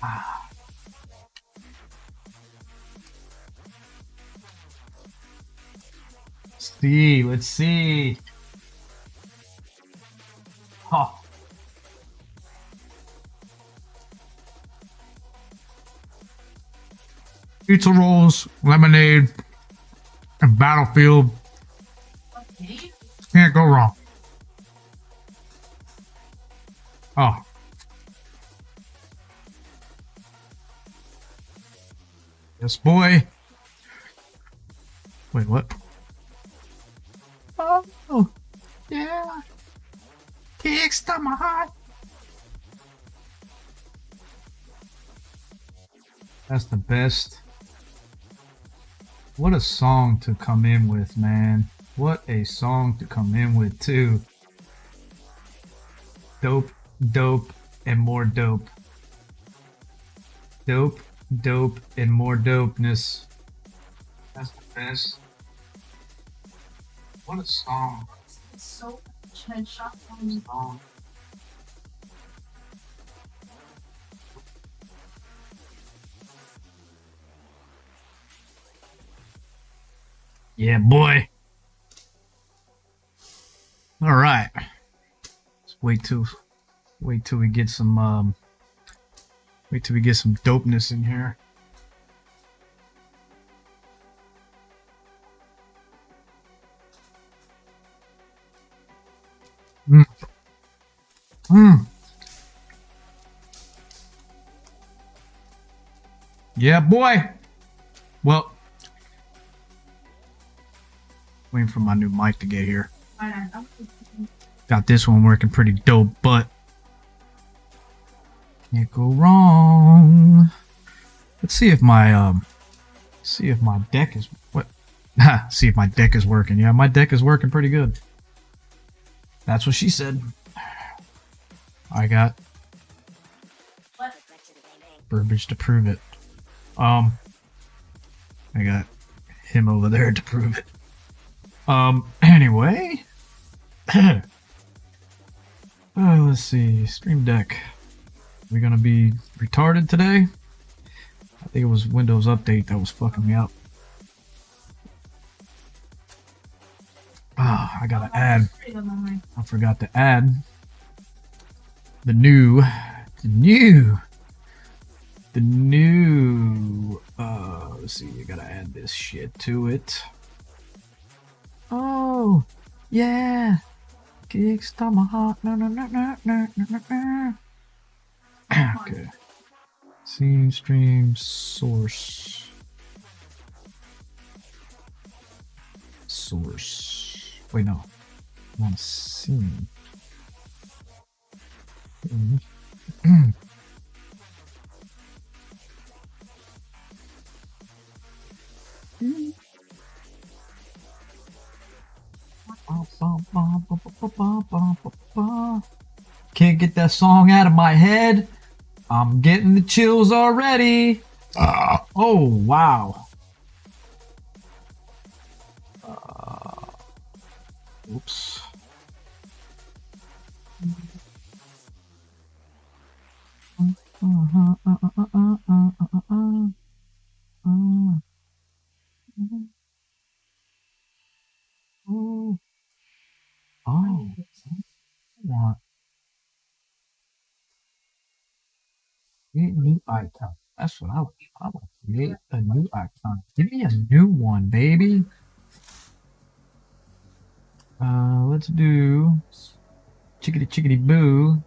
Ah. Let's see. Huh. Pizza rolls, lemonade, and Battlefield. Okay. Can't go wrong. Oh. Yes, boy. Wait, what? Oh, yeah. Kicks to my heart. That's the best. What a song to come in with, man. What a song to come in with, too. Dope, dope, and more dope. Dope, dope, and more dopeness. That's the best. What a song. It's so much headshot from Song. Yeah, boy. All right. Let's wait till we get some wait till we get some dopeness in here. Mm. Mm. Yeah, boy. Well, waiting for my new mic to get here. Got this one working pretty dope, but can't go wrong. Let's see if my deck is what. See if my deck is working. Yeah, my deck is working pretty good. That's what she said. I got verbiage to prove it. I got him over there to prove it. Anyway. Let's see. Stream Deck. Are we gonna be retarded today? I think it was Windows Update that was fucking me up. Ah, I gotta add. I forgot to add the new. Let's see. You gotta add this shit to it. Oh, yeah. Kicks to my heart. No. Okay. Scene, stream, source. Wait, no. I want to scene. Can't get that song out of my head. I'm getting the chills already. Oh, wow. Oops. Want create a new icon. That's what I want. I want to create a new icon. Give me a new one, baby. Let's do chickity chickity boo.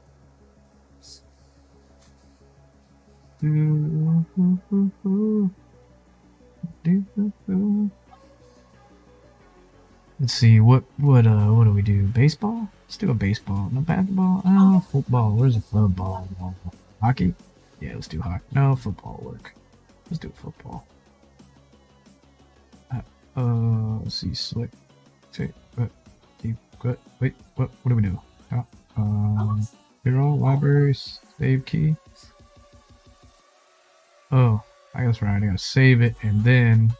Let's see, what do we do? Baseball? Let's do a baseball. No basketball? Oh, football. Where's the football? Hockey? Yeah, let's do hockey. No, football will work. Let's do football. Let's see, select. Wait, what do we do? Hero, libraries, save key. Oh, I guess right. I gotta save it and then.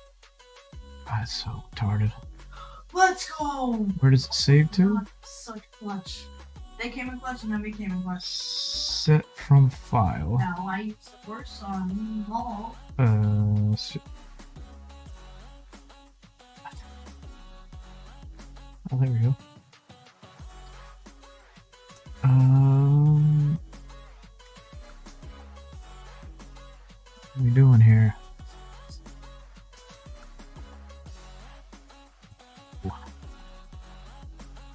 God, it's so retarded. Let's go! Where does it save to? Such clutch. They came in clutch and then we came in clutch. Set from file. Now I use the horse on ball. Oh, there we go. What are we doing here?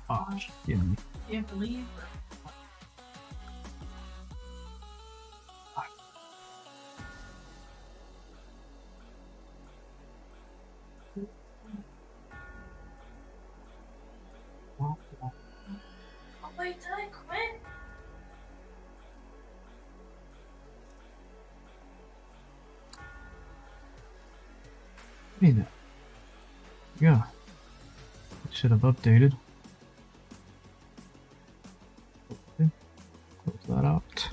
Oh, shit. You have to leave. Oh wait, did I quit? Hey, yeah. Should have updated. Okay. Close that out.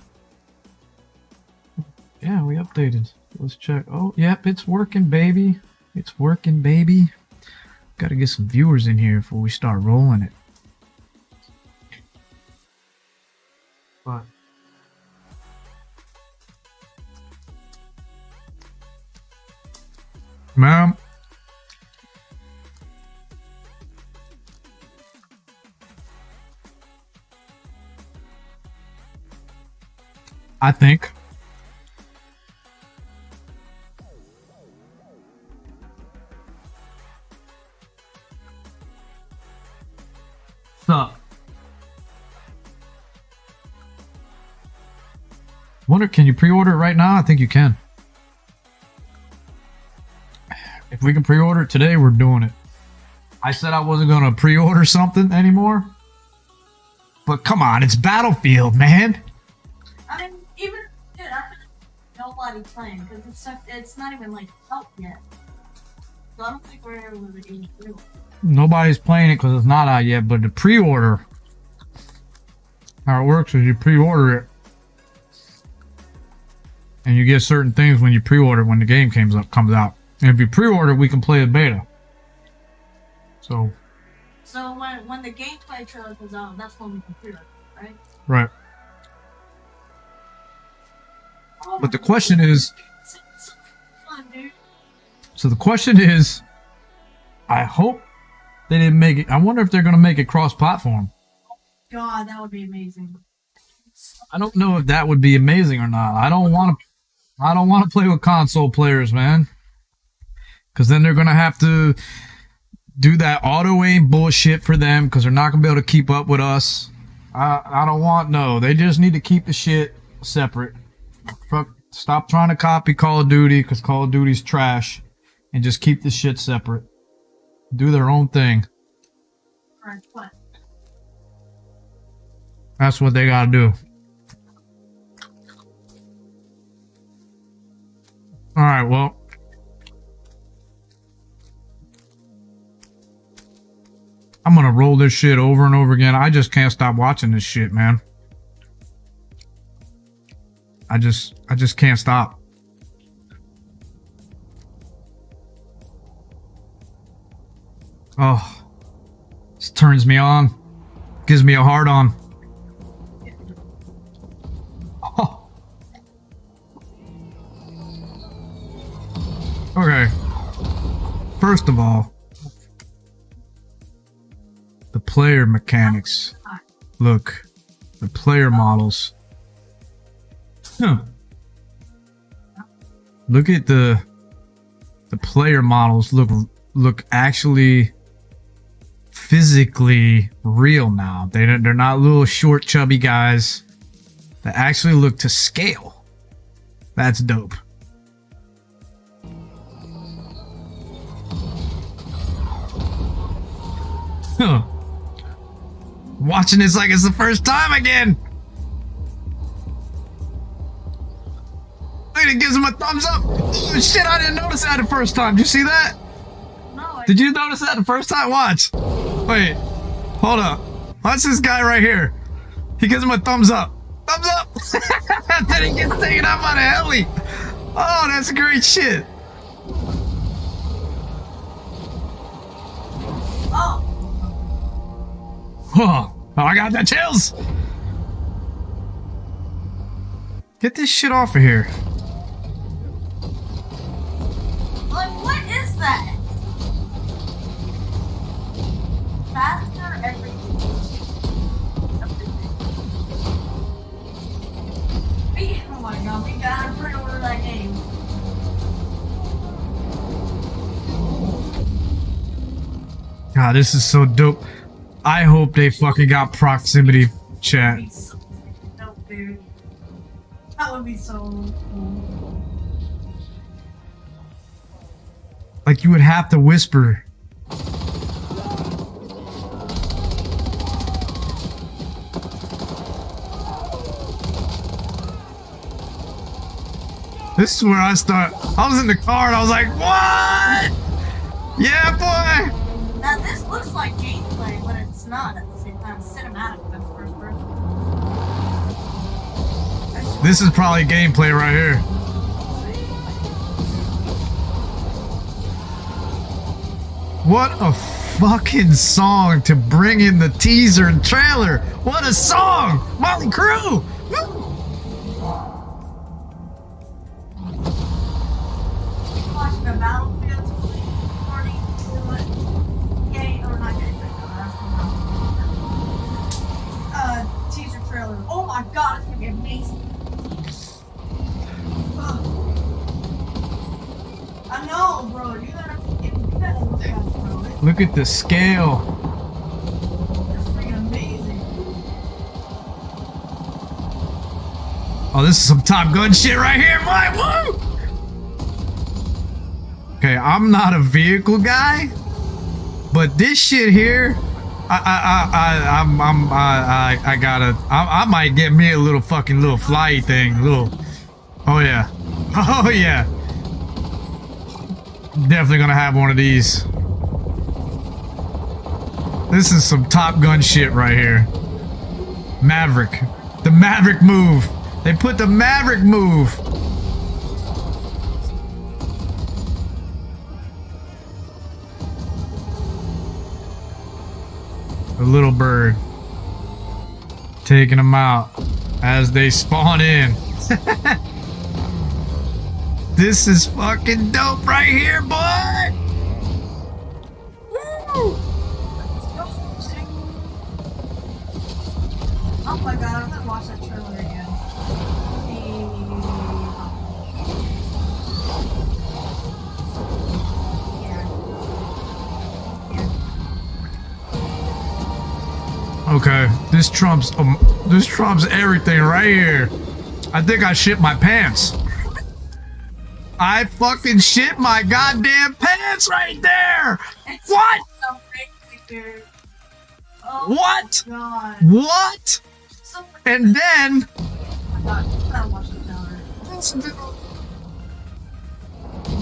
Yeah, we updated. Let's check. Oh, yep, it's working, baby. It's working, baby. Gotta get some viewers in here before we start rolling it. But ma'am, I think wonder, can you pre-order it right now? I think you can. If we can pre-order it today, we're doing it. I said I wasn't going to pre-order something anymore. But come on, it's Battlefield, man. I mean, even dude, after nobody playing because it's not even like out yet. So I don't think we're able to get through. Nobody's playing it because it's not out yet, but the pre-order, how it works is you pre-order it. And you get certain things when you pre-order when the game comes out. And if you pre-order, we can play the beta. So when the gameplay trailer comes out, that's when we can pre-order, right? Right. Oh, But the question is, it's so fun, dude. so the question is, I hope they didn't make it. I wonder if they're going to make it cross-platform. God, that would be amazing. I don't know if that would be amazing or not. I don't want to play with console players, man. Because then they're going to have to do that auto-aim bullshit for them because they're not going to be able to keep up with us. I don't want, no. They just need to keep the shit separate. Stop trying to copy Call of Duty because Call of Duty's trash. And just keep the shit separate. Do their own thing. Alright, what? That's what they got to do. Alright, well. I'm gonna roll this shit over and over again. I just can't stop watching this shit, man. I just can't stop. Oh. This turns me on. Gives me a hard on. Oh. Okay. First of all, the player mechanics. Look, the player models. Look at the player models. Look actually physically real now. They're not little short chubby guys. They actually look to scale. That's dope. Huh. Watching this like it's the first time again. Look, it gives him a thumbs up. Oh shit, I didn't notice that the first time. Did you see that? No, Did you notice that the first time? Watch. Wait. Hold up. Watch this guy right here. He gives him a thumbs up. Thumbs up! Then he gets taken out by the heli. Oh, that's great shit. Oh, Oh, Oh, I got the chills. Get this shit off of here. Like, what is that? Faster everything. Oh my god, we gotta pre-order that game. God, this is so dope. I hope they fucking got proximity chat. That'd be so dope, dude. That would be so cool. Like you would have to whisper. This is where I start. I was in the car and I was like, what? Yeah, boy. Now this looks like gameplay, but it's not at the same time. It's cinematic, but it's first person. This is probably gameplay right here. What a fucking song to bring in the teaser and trailer. What a song! Molly Crew! Woo! Watching a Battlefield 42 game, or not game, teaser trailer. Oh my god, it's gonna be amazing. I know, bro. You gotta look at it, bro. Look at the scale. It's freaking amazing. Oh, this is some Top Gun shit right here, boy! Woo! Okay, I'm not a vehicle guy, but this shit here, I might get me a little fucking little flyy thing, oh yeah, oh yeah, definitely gonna have one of these. This is some Top Gun shit right here. Maverick, the Maverick move. They put the Maverick move. The little bird taking them out as they spawn in. This is fucking dope right here, boy. Woo! Oh my god, I'm gonna watch that trailer again. Okay, this trumps everything right here. I think I shit my pants. I fucking shit my goddamn pants right there. What? Oh What? God. What? So And then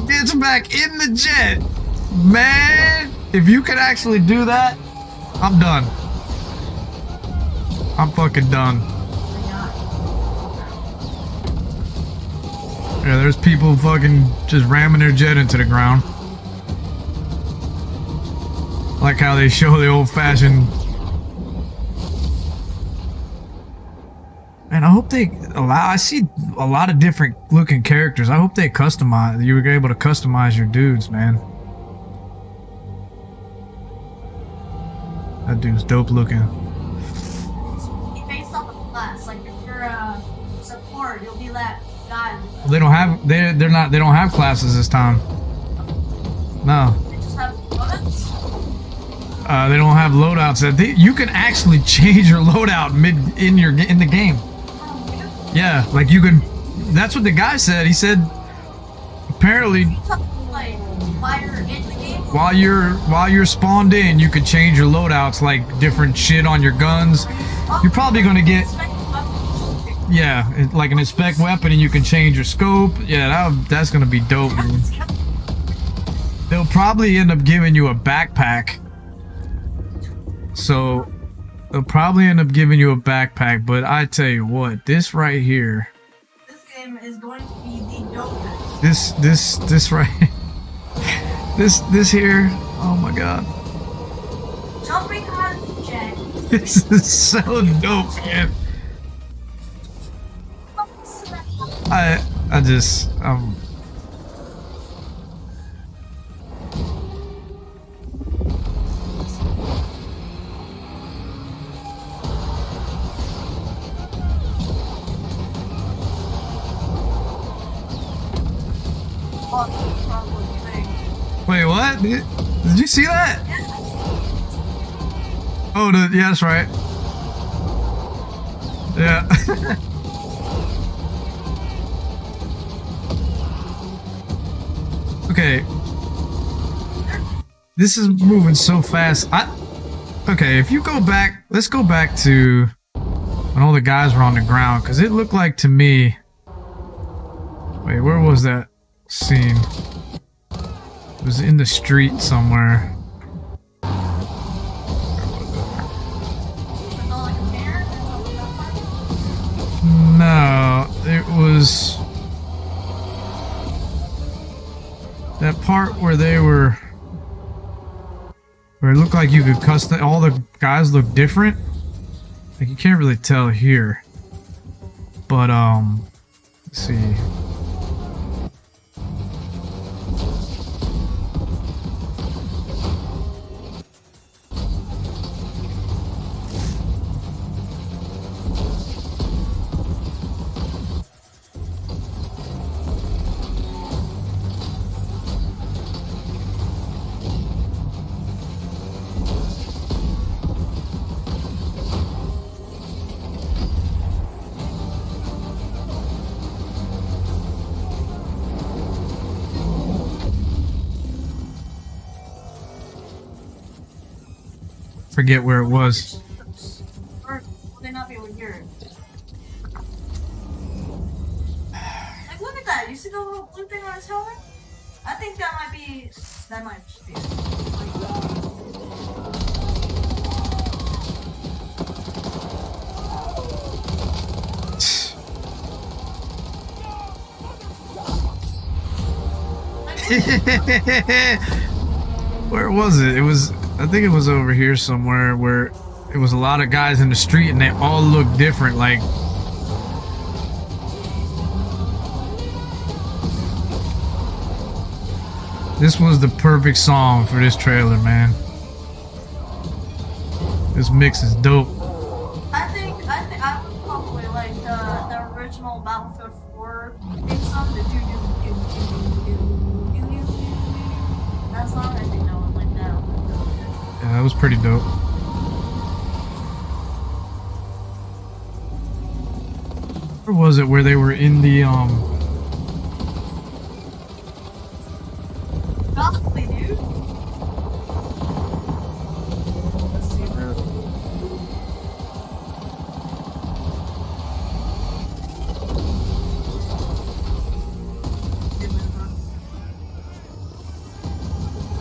gets back in the jet. Man, if you could actually do that, I'm done. I'm fucking done. Yeah, there's people fucking just ramming their jet into the ground. Like how they show the old-fashioned. And I hope they allow. I see a lot of different looking characters. I hope they customize. You were able to customize your dudes, man. That dude's dope looking. based off of class. Like if you're a support, you'll be that guy. They don't have. They don't have classes this time. No. They just have loadouts. They don't have loadouts. You can actually change your loadout in the game. Yeah, like you can. That's what the guy said. He said apparently Like while you're in the game. while you're spawned in, you could change your loadouts, like different shit on your guns. You're probably gonna get like an inspect weapon, and you can change your scope. Yeah, that's gonna be dope, man. They'll probably end up giving you a backpack. So they'll probably end up giving you a backpack, but I tell you what, this right here. This game is going to be the dopest. This right. this here. Oh my god. Jumping out of the jet, This is so dope, man. I just Wait, what? Did you see that? Oh, yeah, that's right. Yeah. Okay. This is moving so fast. Okay, if you go back, let's go back to when all the guys were on the ground, because it looked like to me. Wait, where was that scene? It was in the street somewhere. No, it was that part where they were, where it looked like you could custom. All the guys look different. Like you can't really tell here, but let's see. Forget where it was. Or will they not be able to hear it? Like, look at that. You see the little blue thing on his helmet? I think that might be. That might just be Where was it? It was. I think it was over here somewhere where it was a lot of guys in the street and they all looked different. Like, this was the perfect song for this trailer, man. This mix is dope. I would probably like the original Battlefield 4 theme song, the do do do do do do do do. That song, I think I would like that. Yeah, that was pretty dope. Where was it where they were in the Probably, dude. Let's see, bro.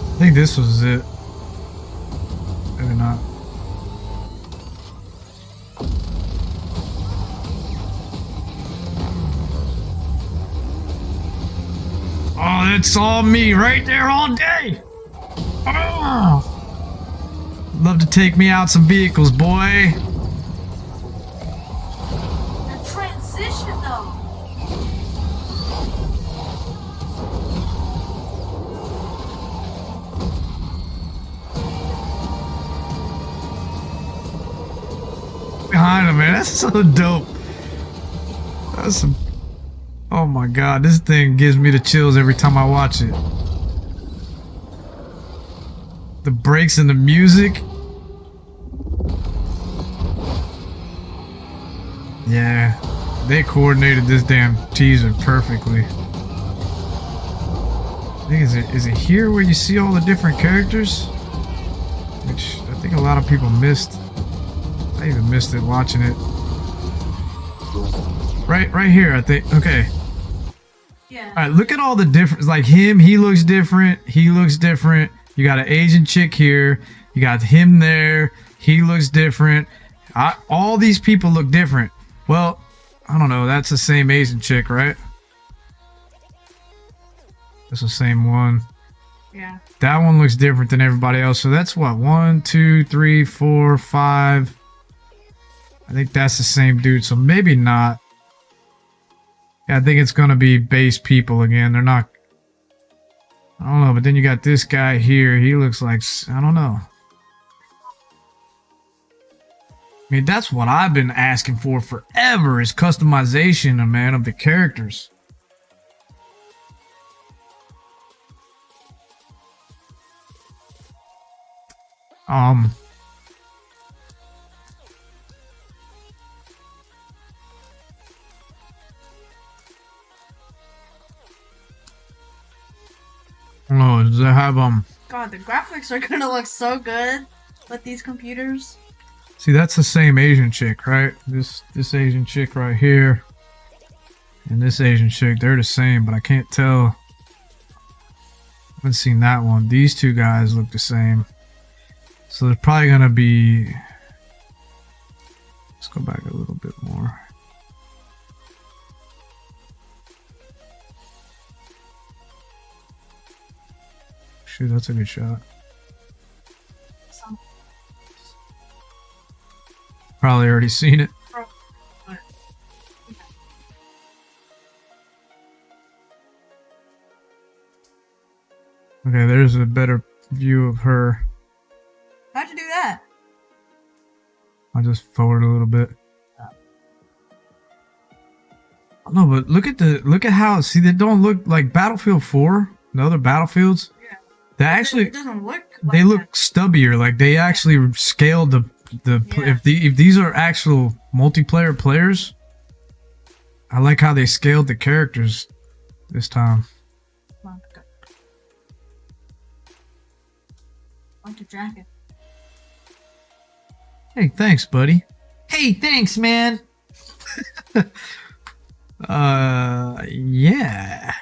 I think this was it. Maybe not. Oh, that's all me right there all day. Oh. Love to take me out some vehicles, boy. The transition, though. Behind him, man. That's so dope. That's some. Oh my god, this thing gives me the chills every time I watch it. The breaks in the music. Yeah, they coordinated this damn teaser perfectly. I think is it here where you see all the different characters? Which I think a lot of people missed. I even missed it watching it. Right here, I think. Okay. Yeah. All right, look at all the difference. Like him, he looks different. He looks different. You got an Asian chick here. You got him there. He looks different. All these people look different. Well, I don't know. That's the same Asian chick, right? That's the same one. Yeah. That one looks different than everybody else. So that's what, 1, 2, 3, 4, 5. I think that's the same dude. So maybe not. Yeah, I think it's gonna be base people again. They're not. I don't know. But then you got this guy here. He looks like, I don't know. I mean, that's what I've been asking for forever is customization, man, of the characters. Oh, does it have God, the graphics are gonna look so good with these computers. See, that's the same Asian chick, right? This Asian chick right here. And this Asian chick, they're the same, but I can't tell. I haven't seen that one. These two guys look the same. So there's probably gonna be. Let's go back a little bit more. Shoot, that's a good shot. Probably already seen it. Okay, there's a better view of her. How'd you do that? I'll just forward a little bit. No, but look at how, see, they don't look like Battlefield 4, the other Battlefields. Yeah. They actually, It doesn't look like they look that. stubbier. Like they actually scaled the Yeah. if these are actual multiplayer players. I like how they scaled the characters this time. Come on, go. Like your jacket. Hey, thanks, buddy. Hey, thanks, man. Yeah.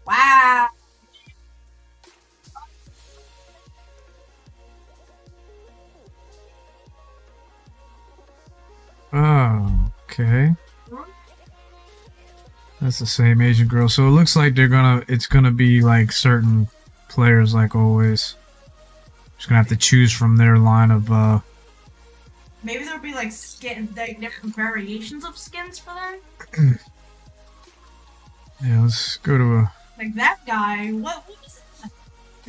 Wow. Oh, okay. That's the same Asian girl. So it looks like it's gonna be like certain players, like always. Just gonna have to choose from their line of Maybe there'll be like like different variations of skins for them. Yeah, let's go to a. Like that guy. What was that?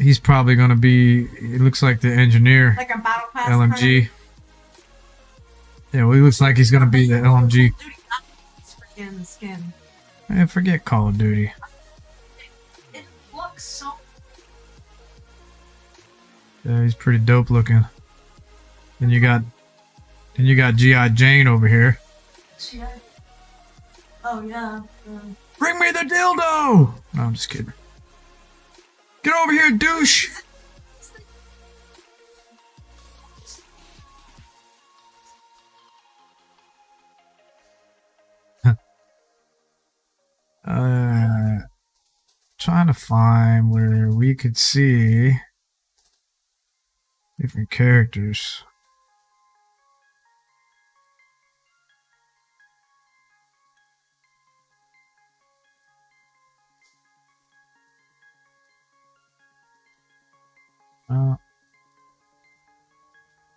He's probably gonna be. It looks like the engineer. Like a battle pass. LMG. Kind of? Yeah, well, he looks like he's gonna be the LMG. Freaking skin. Man, forget Call of Duty. It looks so. Yeah, he's pretty dope looking. Then you got G.I. Jane over here. Oh yeah. Bring me the dildo! No, I'm just kidding. Get over here, douche! Trying to find where we could see different characters.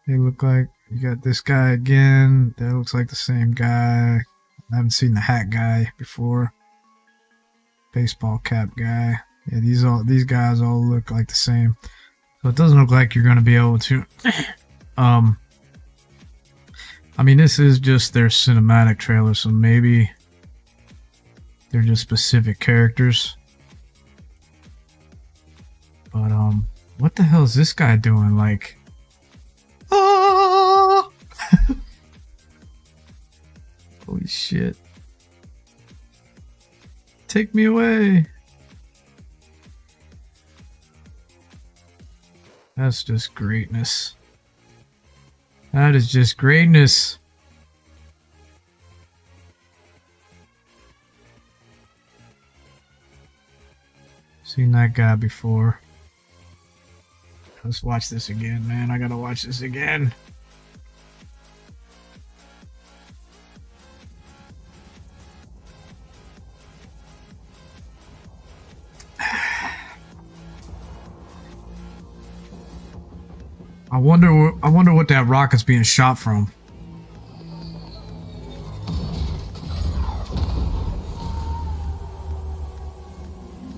They look like you got this guy again. That looks like the same guy. I haven't seen the hat guy before. Baseball cap guy. Yeah, these guys all look like the same. So it doesn't look like you're gonna be able to. I mean, this is just their cinematic trailer, so maybe they're just specific characters. But what the hell is this guy doing? Like, oh! Holy shit! Take me away! That's just greatness. That is just greatness. Seen that guy before. Let's watch this again, man. I gotta watch this again. I wonder what that rocket's being shot from.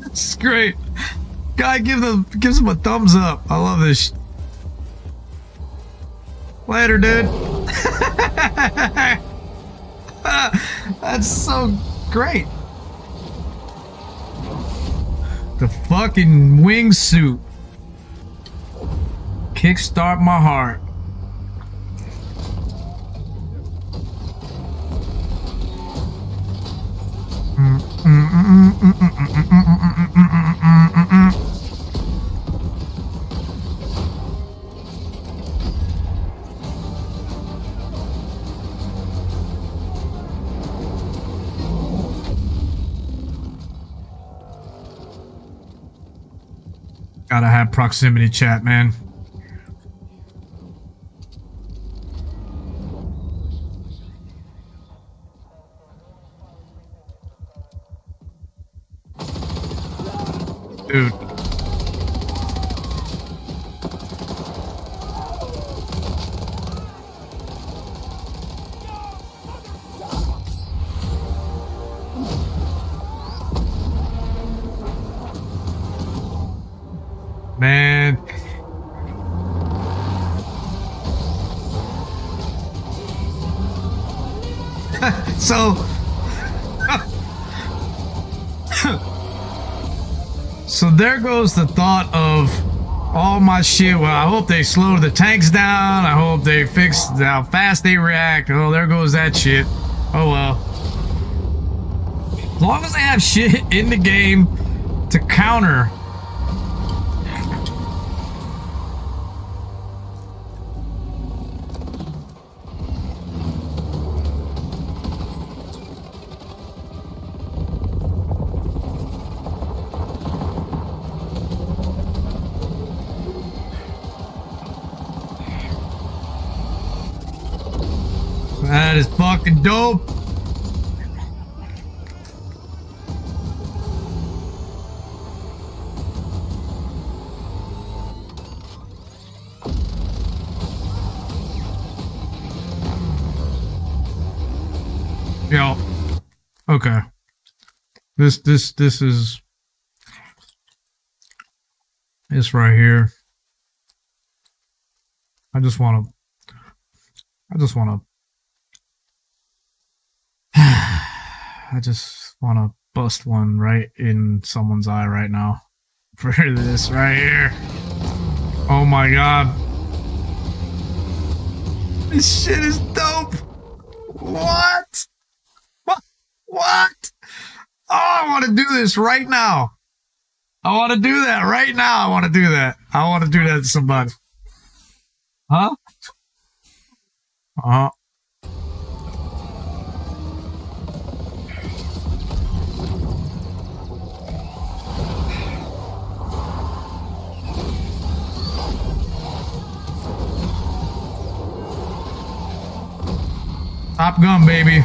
This is great. Guy gives him a thumbs up. I love this. Later, dude. That's so great. The fucking wingsuit. Kickstart my heart. Gotta have proximity chat, man. Dude. Man. So so there goes the thought of all my shit. Well, I hope they slow the tanks down. I hope they fix how fast they react. Oh, there goes that shit. Oh well. As long as they have shit in the game to counter. That is fucking dope. Yo. Okay. This is this right here. I just want to I just want to bust one right in someone's eye right now. For this right here. Oh my god. This shit is dope. What? What? Oh, I want to do this right now. I want to do that right now. I want to do that. I want to do that to somebody. Huh? Uh-huh. Top Gun, baby.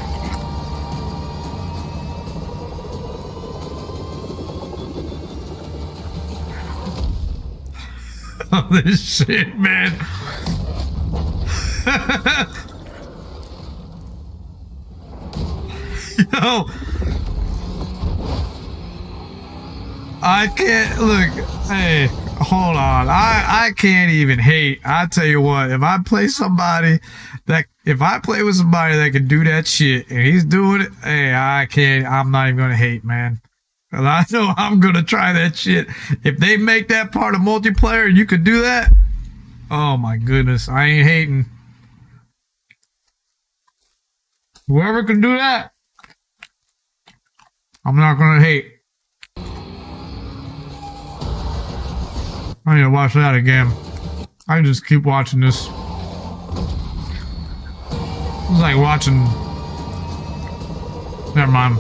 Oh, this shit, man. Yo. I can't look. Hey, hold on. I can't even hate. I tell you what, if I play with somebody that can do that shit and he's doing it, hey, I'm not even gonna hate, man. And I know I'm gonna try that shit. If they make that part of multiplayer and you could do that, oh my goodness, I ain't hating. Whoever can do that, I'm not gonna hate. I need to watch that again. I can just keep watching this. It's like watching. Never mind.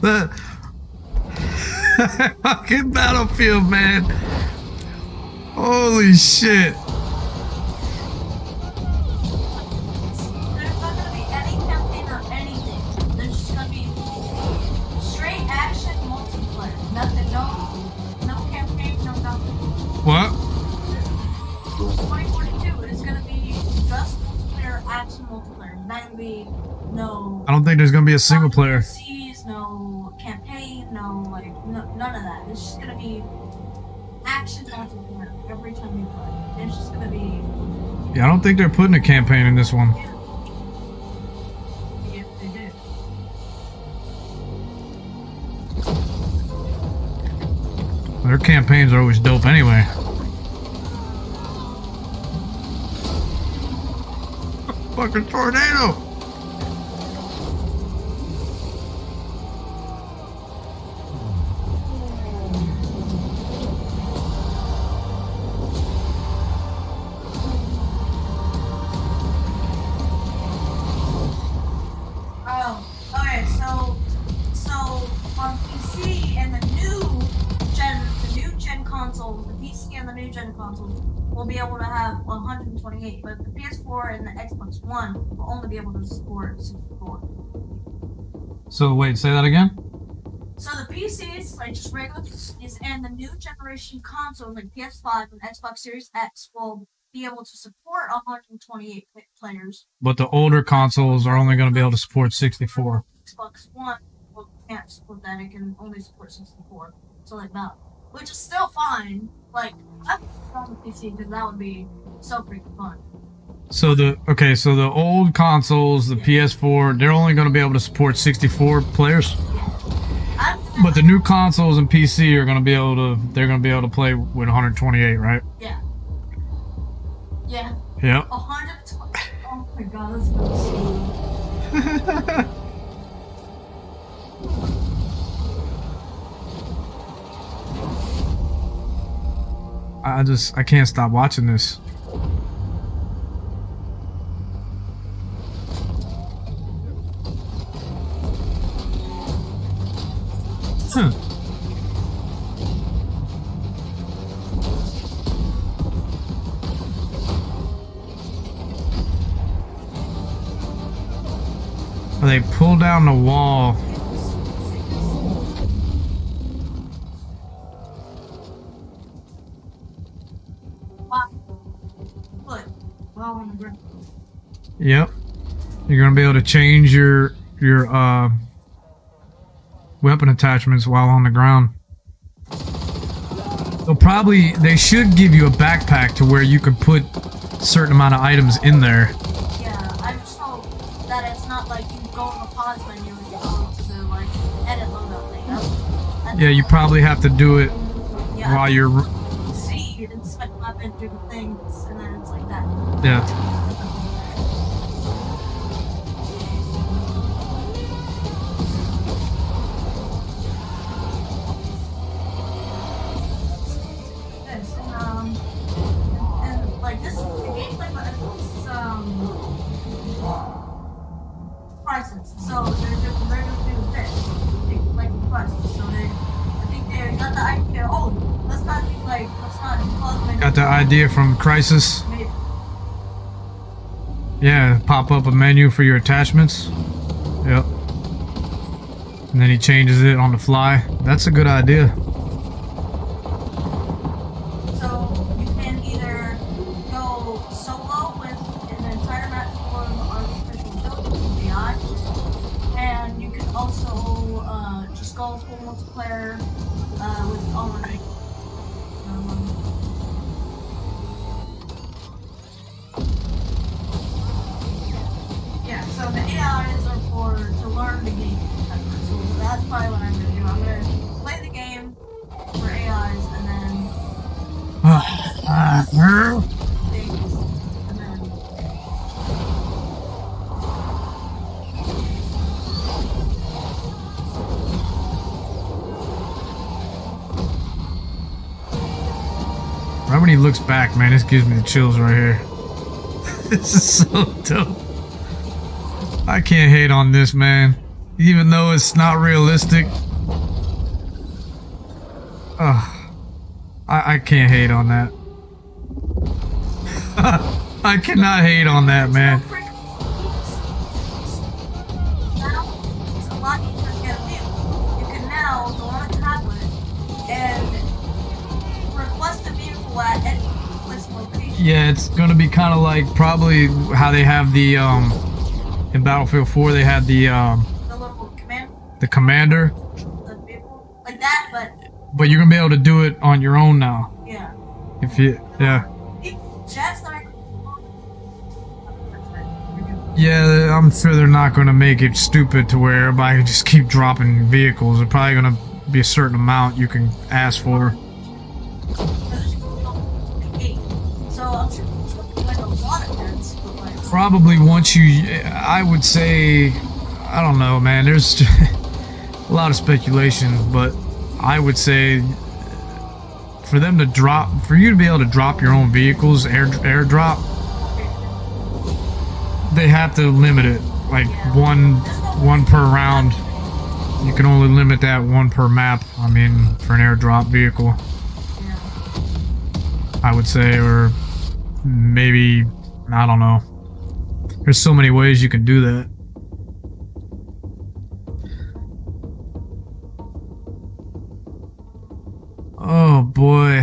The fucking Battlefield, man. Holy shit. There's not gonna be any campaign or anything multiplayer. Not gonna be no. I don't think there's gonna be a single player. PCs, no campaign, no none of that. It's just gonna be action multiplayer every time you play. It's just gonna be. Yeah, I don't think they're putting a campaign in this one. Yeah, they do. Their campaigns are always dope anyway. Fucking tornado! Oh, okay. So on PC and the new gen consoles, the PC and the new gen consoles will be able to have 128, but the PS4 and the Xbox One will only be able to support 64. So wait, say that again? So the PCs, like just regular PCs, and the new generation consoles like PS5 and Xbox Series X will be able to support 128 players. But the older consoles are only going to be able to support 64. Xbox One can't support that; it can only support 64. So like that, which is still fine. Like I would on the PC because that would be so freaking fun. So the old consoles, the PS4, they're only going to be able to support 64 players. Yeah. But the new consoles and PC are going to be able to play with 128, right? Yeah. Yeah. Yep. 120. Oh my god, that's so. I can't stop watching this. They pull down the wall. Yep. You're gonna be able to change your weapon attachments while on the ground. They should give you a backpack to where you can put a certain amount of items in there. Yeah, I just hope that it's not like you go in the pause menu and you go to the like edit loadout thing. Yeah, you probably have to do it while you're. See, inspect weapon, do the things, and then it's like that. Yeah. Prices. So they're just doing this, like prices. So I think they got the idea. Oh, let's not close menu. Got the idea from Crisis. Maybe. Yeah, pop up a menu for your attachments. Yep. And then he changes it on the fly. That's a good idea. So you can either go solo with an entire map full of artificial intelligence AI, and you can also just go full multiplayer with all of it. Yeah, so the AIs are to learn the game. So that's probably what I'm gonna do. I'm gonna play the game for AIs and then things and then Right when he looks back, man, this gives me the chills right here. This is so dope. I can't hate on this, man. Even though it's not realistic. I can't hate on that. I cannot hate on that, man. now it's a lot easier to get a vehicle. You can now go on a tablet and request a vehicle at any place location. Yeah, it's gonna be kind of like probably how they have the in Battlefield 4 they had The little the commander, the people like that, but you're gonna be able to do it on your own now. yeah. If you Chat's not. yeah, I'm sure they're not gonna make it stupid to where everybody can just keep dropping vehicles. They're probably gonna be a certain amount you can ask for. So I'm sure it's like a lot of heads, but like. Probably once you, I would say, I don't know, man. There's a lot of speculation, but I would say for them to drop, for you to be able to drop your own vehicles, airdrop, they have to limit it like one per round. You can only limit that one per map. I mean, for an airdrop vehicle, I would say, or maybe, I don't know. There's so many ways you can do that. Oh boy.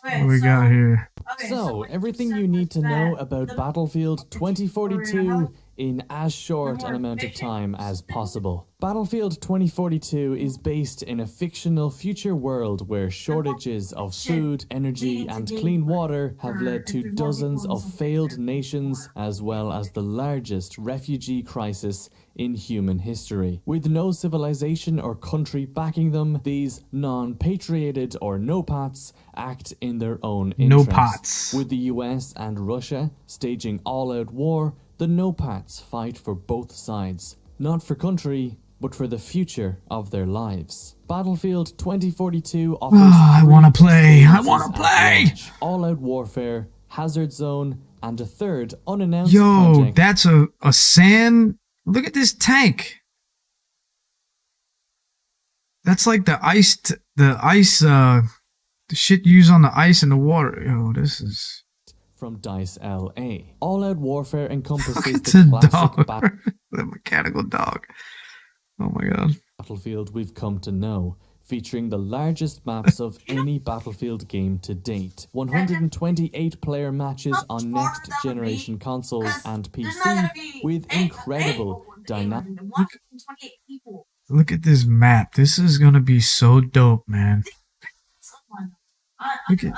What do we got here? So, everything you need to know about Battlefield 2042 in as short an amount of time as possible. Battlefield 2042 is based in a fictional future world where shortages of food, energy, and clean water have led to dozens of failed nations, as well as the largest refugee crisis in human history. With no civilization or country backing them, these non-patrioted or no-pats act in their own interests. No-pats. With the US and Russia staging all-out war, the no-pats fight for both sides. Not for country, but for the future of their lives. Battlefield 2042 offers I wanna play. I experiences wanna at play. launch: all-out warfare, hazard zone, and a third unannounced Yo, project. that's a sand. Look at this tank. That's like the ice, the shit used on the ice and the water. Yo, this is. From DICE LA. All-out warfare Look encompasses at the the classic dog. The mechanical dog. Oh my god. battlefield we've come to know, featuring the largest maps of any Battlefield game to date. 128 player matches on next generation consoles and PC with incredible dynamic. Look at this map. This is gonna be so dope, man. Look at.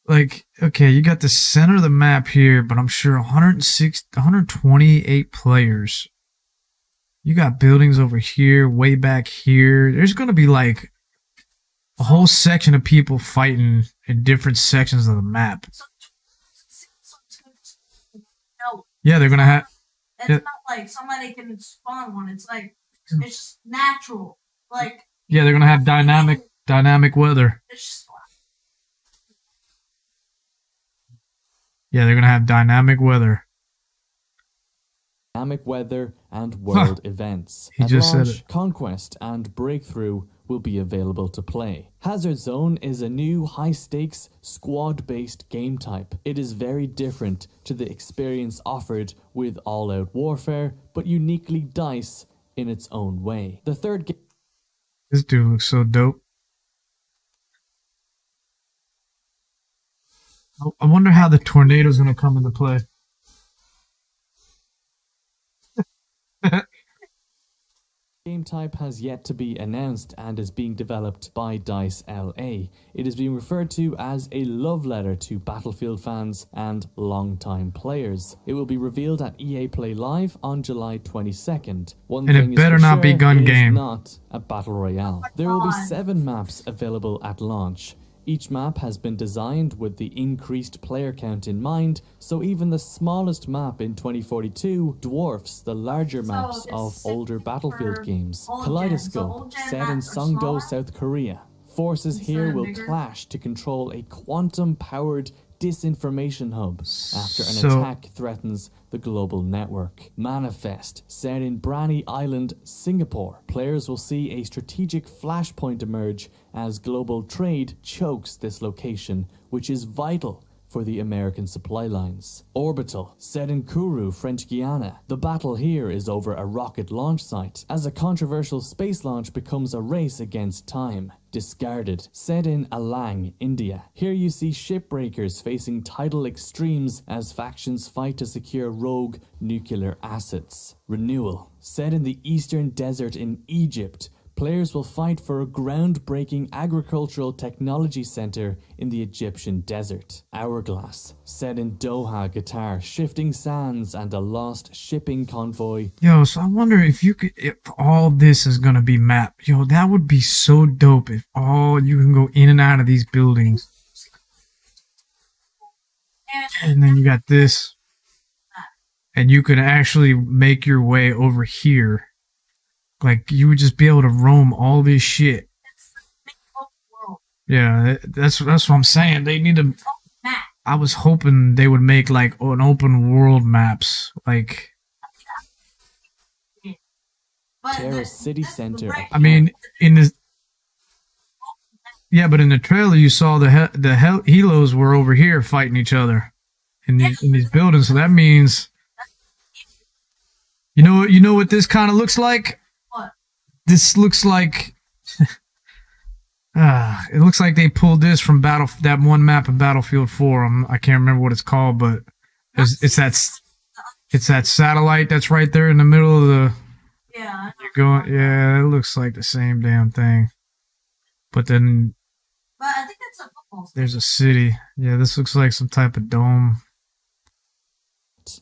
Like, okay, you got the center of the map here, but I'm sure 128 players. You got buildings over here, way back here. There's going to be like a whole section of people fighting in different sections of the map. Yeah, they're going to have... It's not like somebody can spawn one. It's like, it's just natural. Like... Yeah, they're going to have dynamic weather. It's just... Yeah, they're going to have dynamic weather. Dynamic weather and world events. He At just said launch, it. Conquest and Breakthrough will be available to play. Hazard Zone is a new high-stakes, squad-based game type. It is very different to the experience offered with All-Out Warfare, but uniquely DICE in its own way. The third game... This dude looks so dope. I wonder how the tornado's going to come into play. Game type has yet to be announced and is being developed by DICE LA. It is being referred to as a love letter to Battlefield fans and long-time players. It will be revealed at EA Play Live on July 22nd. One And it thing is better for not be sure, gun it is game. not a battle royale. There will be 7 maps available at launch. Each map has been designed with the increased player count in mind, so even the smallest map in 2042 dwarfs the larger maps of older Battlefield games. Kaleidoscope, set in Songdo, South Korea. Forces here will clash to control a quantum-powered disinformation hub after an attack threatens the global network. Manifest, set in Brani Island, Singapore. Players will see a strategic flashpoint emerge as global trade chokes this location, which is vital for the American supply lines. Orbital, set in Kourou, French Guiana. The battle here is over a rocket launch site, as a controversial space launch becomes a race against time. Discarded, set in Alang, India. Here you see shipbreakers facing tidal extremes as factions fight to secure rogue nuclear assets. Renewal, set in the eastern desert in Egypt. Players will fight for a groundbreaking agricultural technology center in the Egyptian desert. Hourglass, set in Doha, Qatar, shifting sands and a lost shipping convoy. Yo, so I wonder if all this is gonna be mapped. Yo, that would be so dope if all you can go in and out of these buildings. And then you got this. And you could actually make your way over here. Like, you would just be able to roam all this shit. It's the big open world. Yeah, that's what I'm saying. They need to... Map. I was hoping they would make, like, an open world maps. Like... But Terra City Center. I mean, in the... Yeah, but in the trailer, you saw the helos were over here fighting each other. In these buildings. So that means... You know what this kind of looks like? What? This looks like it looks like they pulled this from that one map in Battlefield 4. I can't remember what it's called, but it's that satellite that's right there in the middle of the. Yeah. Yeah, it looks like the same damn thing. But then But I think that's a football stadium. there's a city. Yeah, this looks like some type of dome.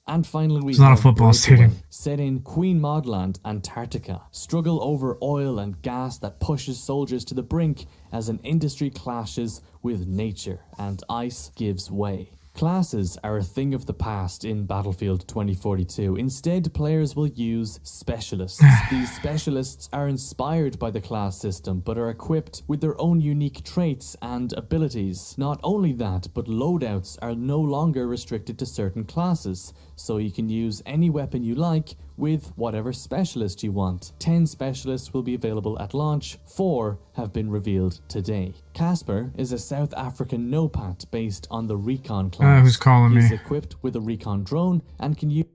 And finally, It's not a football stadium. Set in Queen Maudland, Antarctica. Struggle over oil and gas that pushes soldiers to the brink as an industry clashes with nature and ice gives way. Classes are a thing of the past in Battlefield 2042. Instead, players will use specialists. These specialists are inspired by the class system, but are equipped with their own unique traits and abilities. Not only that, but loadouts are no longer restricted to certain classes, so you can use any weapon you like with whatever specialist you want. 10 specialists will be available at launch, 4 have been revealed today. Casper is a South African NOPAT based on the Recon class. Who's calling me? He's equipped with a Recon drone and can use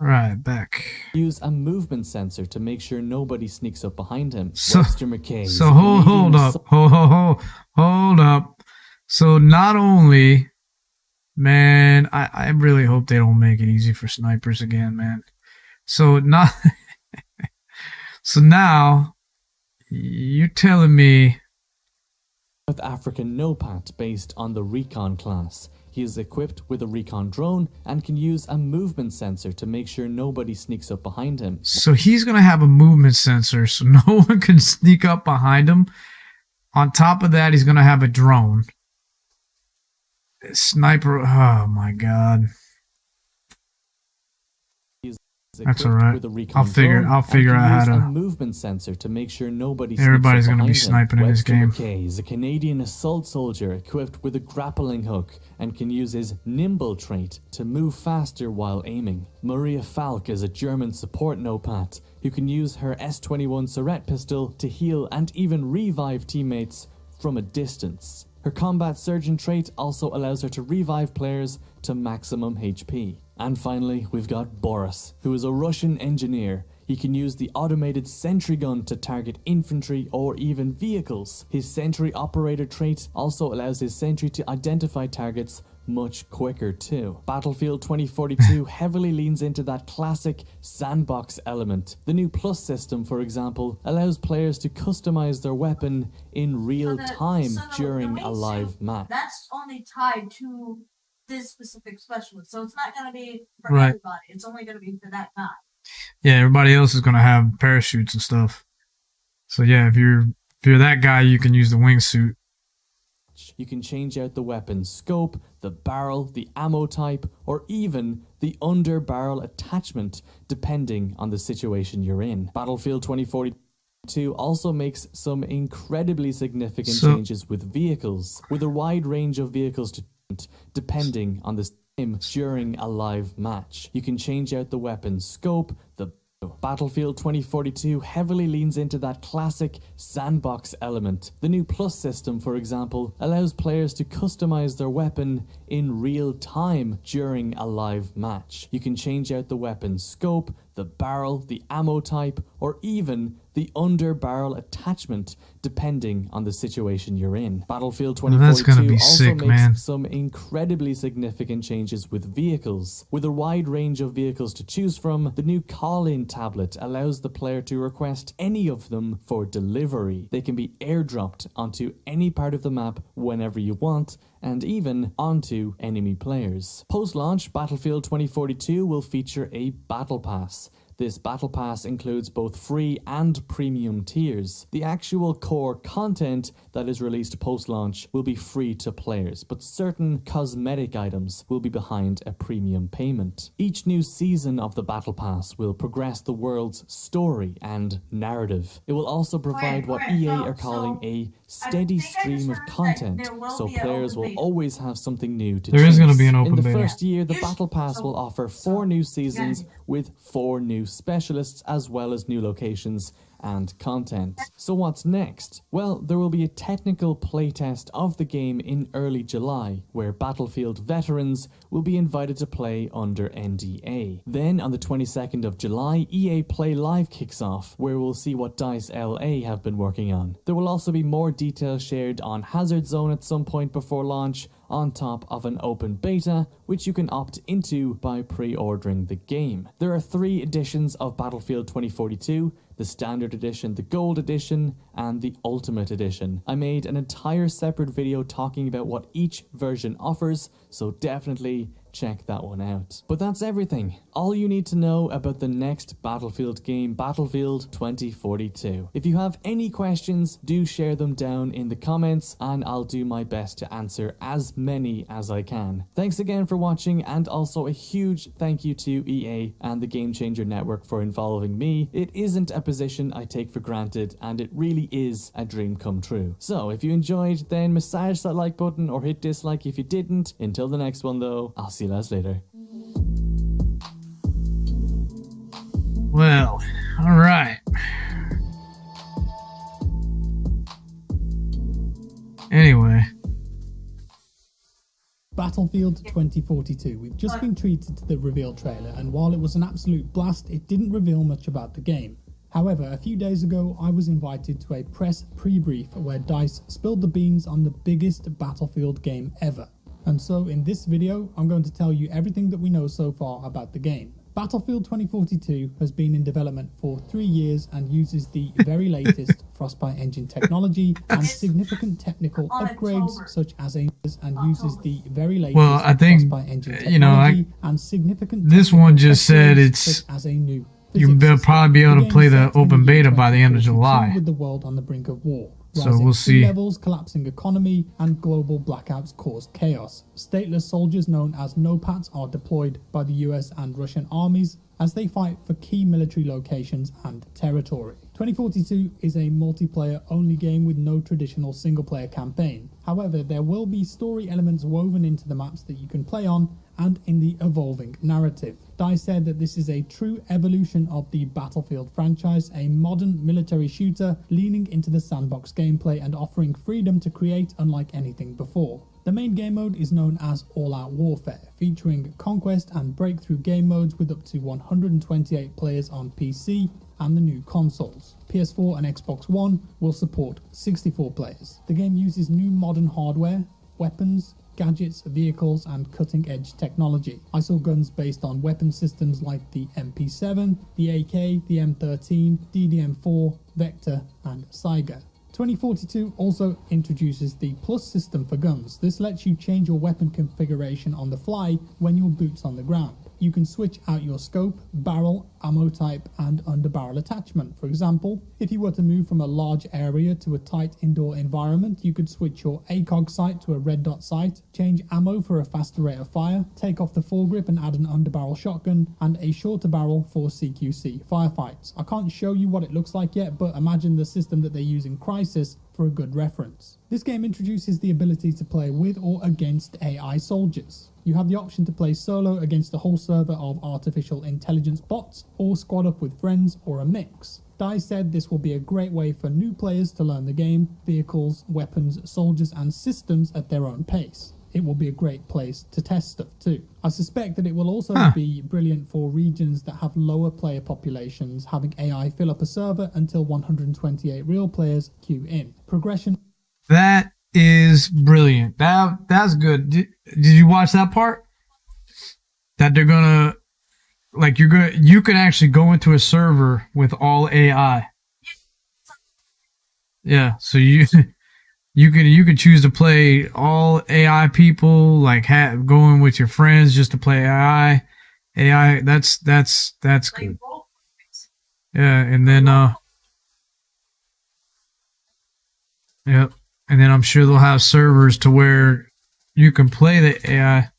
Right, back. Use a movement sensor to make sure nobody sneaks up behind him. So, Webster McKay. so hold up. Hold up. So not only, man, I really hope they don't make it easy for snipers again, man. So not so now you're telling me South African Nopat based on the Recon class. He is equipped with a recon drone and can use a movement sensor to make sure nobody sneaks up behind him. so he's gonna have a movement sensor so no one can sneak up behind him. On top of that, he's gonna have a drone. Sniper, oh my god. That's all right. I'll figure out how to. A movement sensor to make sure nobody. Everybody's going to be sniping in this game. McKay is a Canadian assault soldier equipped with a grappling hook and can use his nimble trait to move faster while aiming. Maria Falk is a German support Nopat who can use her S21 Surette pistol to heal and even revive teammates from a distance. Her combat surgeon trait also allows her to revive players to maximum HP. And finally, we've got Boris, who is a Russian engineer. He can use the automated sentry gun to target infantry or even vehicles. His sentry operator trait also allows his sentry to identify targets much quicker too. Battlefield 2042 heavily leans into that classic sandbox element. The new plus system, for example, allows players to customize their weapon in real time during a live match. That's only tied to this specific specialist, so it's not going to be for Right. everybody. It's only going to be for that guy. Yeah, everybody else is going to have parachutes and stuff. So yeah, if you're that guy, you can use the wingsuit. You can change out the weapon's scope, the barrel, the ammo type, or even the under-barrel attachment, depending on the situation you're in. Battlefield 2042 also makes some incredibly significant changes with vehicles, with a wide range of vehicles to depending on the time during a live match. You can change out the weapon's scope, the Battlefield 2042 heavily leans into that classic sandbox element. The new plus system, for example, allows players to customize their weapon in real time during a live match. You can change out the weapon's scope, the barrel, the ammo type, or even the under-barrel attachment, depending on the situation you're in. Battlefield 2042 also makes some incredibly significant changes with vehicles. With a wide range of vehicles to choose from, the new call-in tablet allows the player to request any of them for delivery. They can be airdropped onto any part of the map whenever you want, and even onto enemy players. Post-launch, Battlefield 2042 will feature a Battle Pass. This Battle Pass includes both free and premium tiers. The actual core content that is released post-launch will be free to players, but certain cosmetic items will be behind a premium payment. Each new season of the Battle Pass will progress the world's story and narrative. It will also provide what EA are calling a steady stream of content, so players will always have something new to choose. There is going to be an open beta. In the first year, the Battle Pass will offer 4 new seasons with 4 new specialists, as well as new locations and content. So what's next? Well, there will be a technical playtest of the game in early July, where Battlefield veterans will be invited to play under NDA. Then on the 22nd of July, EA Play Live kicks off, where we'll see what DICE LA have been working on. There will also be more details shared on Hazard Zone at some point before launch, on top of an open beta, which you can opt into by pre-ordering the game. There are 3 editions of Battlefield 2042, the Standard Edition, the Gold Edition, and the Ultimate Edition. I made an entire separate video talking about what each version offers, so definitely check that one out. But that's everything. All you need to know about the next Battlefield game, Battlefield 2042. If you have any questions, do share them down in the comments, and I'll do my best to answer as many as I can. Thanks again for watching, and also a huge thank you to EA and the Game Changer Network for involving me. It isn't a position I take for granted, and it really is a dream come true. So if you enjoyed, then massage that like button or hit dislike if you didn't. Until the next one though, I'll see you guys later. Well, all right. Anyway. Battlefield Battlefield 2042. We've just been treated to the reveal trailer, and while it was an absolute blast, it didn't reveal much about the game. However, a few days ago, I was invited to a press pre-brief where DICE spilled the beans on the biggest Battlefield game ever. And so in this video, I'm going to tell you everything that we know so far about the game. Battlefield 2042 has been in development for 3 years and uses the very latest Frostbite engine technology and significant technical upgrades such as and uses the very latest I think, Frostbite engine technology and significant this one just said it's as a new you'll probably be able to play the open beta by the end of July. With the world on the brink of war. So we'll see. Levels, collapsing economy, and global blackouts cause chaos. Stateless soldiers known as NOPATs are deployed by the US and Russian armies as they fight for key military locations and territory. 2042 is a multiplayer-only game with no traditional single-player campaign. However, there will be story elements woven into the maps that you can play on and in the evolving narrative. DICE said that this is a true evolution of the Battlefield franchise, a modern military shooter leaning into the sandbox gameplay and offering freedom to create unlike anything before. The main game mode is known as All Out Warfare, featuring Conquest and Breakthrough game modes with up to 128 players on PC and the new consoles. PS4 and Xbox One will support 64 players. The game uses new modern hardware, weapons, gadgets, vehicles, and cutting-edge technology. I saw guns based on weapon systems like the MP7, the AK, the M13, DDM4, Vector, and Saiga. 2042 also introduces the Plus system for guns. This lets you change your weapon configuration on the fly when your boots on the ground. You can switch out your scope, barrel, ammo type, and underbarrel attachment. For example, if you were to move from a large area to a tight indoor environment, you could switch your ACOG sight to a red dot sight, change ammo for a faster rate of fire, take off the foregrip and add an underbarrel shotgun, and a shorter barrel for CQC firefights. I can't show you what it looks like yet, but imagine the system that they use in Crisis for a good reference. This game introduces the ability to play with or against AI soldiers. You have the option to play solo against a whole server of artificial intelligence bots, or squad up with friends, or a mix. DICE said this will be a great way for new players to learn the game, vehicles, weapons, soldiers, and systems at their own pace. It will be a great place to test stuff too. I suspect that it will also be brilliant for regions that have lower player populations, having AI fill up a server until 128 real players queue in. Progression. That is brilliant. That's good. Did you watch that part? That they're gonna, like, you can actually go into a server with all AI. Yeah, so you can choose to play all AI people, like going with your friends just to play AI. That's good. Yeah, and then yep. And then I'm sure they'll have servers to where you can play the AI.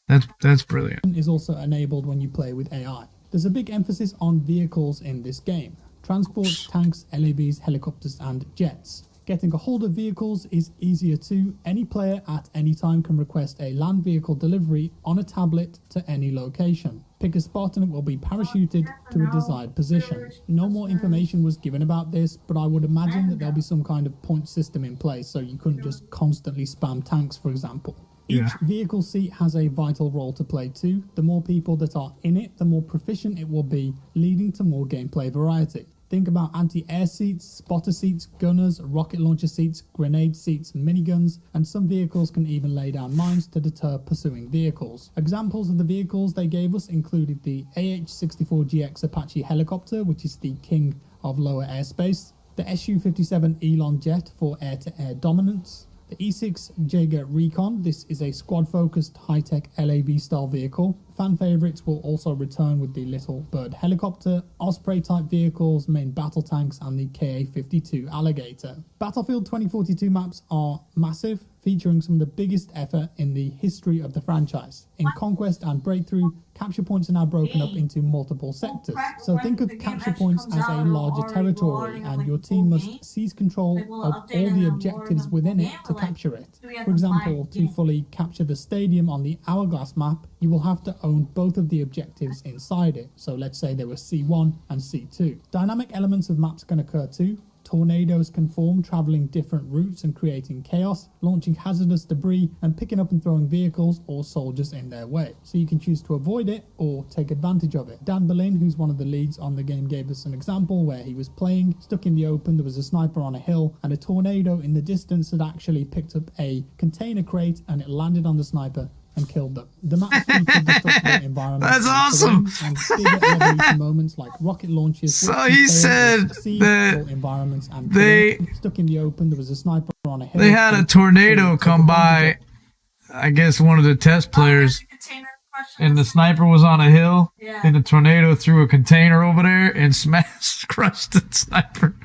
That's brilliant. Is also enabled when you play with AI. There's a big emphasis on vehicles in this game. Transport, tanks, LAVs, helicopters, and jets. Getting a hold of vehicles is easier too. Any player at any time can request a land vehicle delivery on a tablet to any location. Pick a spot and it will be parachuted to a desired position. No more information was given about this, but I would imagine that there'll be some kind of point system in place so you couldn't just constantly spam tanks, for example. Each vehicle seat has a vital role to play too. The more people that are in it, the more proficient it will be, leading to more gameplay variety. Think about anti-air seats, spotter seats, gunners, rocket launcher seats, grenade seats, miniguns, and some vehicles can even lay down mines to deter pursuing vehicles. Examples of the vehicles they gave us included the AH-64GX Apache helicopter, which is the king of lower airspace, the Su-57 Elon jet for air-to-air dominance, the E6 Jaeger Recon. This is a squad-focused high-tech LAV-style vehicle. Fan favourites will also return with the Little Bird helicopter, Osprey-type vehicles, main battle tanks, and the KA-52 Alligator. Battlefield 2042 maps are massive, featuring some of the biggest ever in the history of the franchise. In Conquest and Breakthrough, capture points are now broken up into multiple sectors. So think of capture points as a larger territory, and your team must seize control of all the objectives within it to capture it. For example, to fully capture the stadium on the Hourglass map, you will have to own both of the objectives inside it. So let's say there were C1 and C2. Dynamic elements of maps can occur too. Tornadoes can form, traveling different routes and creating chaos, launching hazardous debris and picking up and throwing vehicles or soldiers in their way. So you can choose to avoid it or take advantage of it. Dan Berlin, who's one of the leads on the game, gave us an example where he was playing, stuck in the open, there was a sniper on a hill, and a tornado in the distance had actually picked up a container crate and it landed on the sniper and killed them. The map featured destructible environments. That's awesome. And bigger evolution moments like rocket launches. So he said that environments and they stuck in the open. There was a sniper on a hill. They had a tornado come by. I guess one of the test players, and the sniper was on a hill, and the tornado threw a container over there and smashed, crushed the sniper.